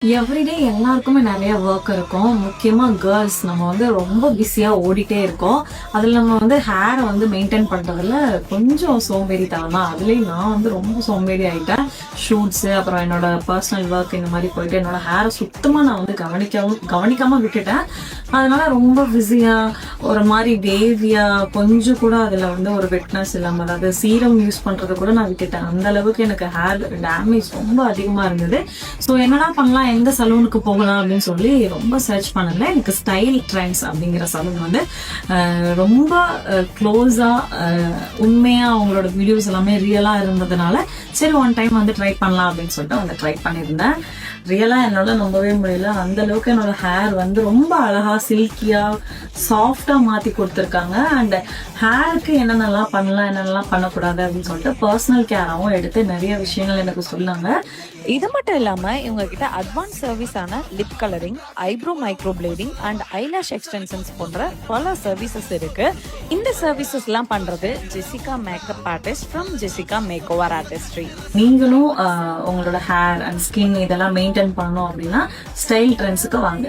Everyday எல்லாருக்குமே நிறைய work இருக்கும். முக்கியமா கேர்ள்ஸ் நம்ம ரொம்ப பிஸியா ஓடிட்டே இருக்கோம். அதுல நம்ம ஹேரை மெயின்டைன் பண்றதுல கொஞ்சம் சோம்பேறித்தனம் தான். அதுலயும் நான் ரொம்ப சோம்பேறி ஆயிட்டேன். ஷூட்ஸ் அப்புறம் என்னோட பர்சனல் ஒர்க் இந்த மாதிரி போயிட்டு என்னோட ஹேரை சுத்தமா நான் கவனிக்காம விட்டுட்டேன். அதனால ரொம்ப பிஸியா ஒரு மாதிரி வேவியா கொஞ்சம் கூட அதுல ஒரு வெட்னஸ் இல்லாம, அதாவது சீரம் யூஸ் பண்றது கூட நான் விட்டுட்டேன். அந்த அளவுக்கு எனக்கு ஹேர் டேமேஜ் ரொம்ப அதிகமா இருந்தது. ஸோ என்னடா பண்ணலாம், எந்த சலூனுக்கு போகலாம் அப்படின்னு சொல்லி ரொம்ப சர்ச் பண்ணல. எனக்கு ஸ்டைல் ட்ரெண்ட்ஸ் அப்படிங்கிற சலூன் ரொம்ப க்ளோஸா உண்மையா அவங்களோட வீடியோஸ் எல்லாமே ரியலா இருந்ததுனால சரி ஒன் டைம் ட்ரை பண்ணலாம் அப்படின்னு சொல்லிட்டு ட்ரை பண்ணியிருந்தேன். ரியலா என்னால நம்பவே முடியல. அந்த அளவுக்கு என்னோட ஹேர் ரொம்ப அழகா சில்கியா சாஃப்டா மாத்தி கொடுத்துருக்காங்க. அண்ட் ஹேருக்கு என்னென்னலாம் பண்ணலாம் என்னென்னலாம் பண்ணக்கூடாது அப்படின்னு சொல்லிட்டு பர்சனல் கேராகவும் எடுத்து நிறைய விஷயங்கள் எனக்கு சொன்னாங்க. இது மட்டும் இல்லாம இவங்க கிட்ட அட்வான்ஸ் சர்வீஸான lip colouring, eyebrow micro blading and eyelash extensions போன்ற பல சர்வீசஸ் இருக்கு. இந்த சர்வீசஸ் எல்லாம் பண்றது Jessica makeup artist from Jessica make over artistry. நீங்களும் உங்களோட ஹேர் அண்ட் ஸ்கின் இதெல்லாம் மெயின்டைன் பண்ணணும் அப்படின்னா ஸ்டைல் ட்ரெண்ட்ஸுக்கு வாங்க.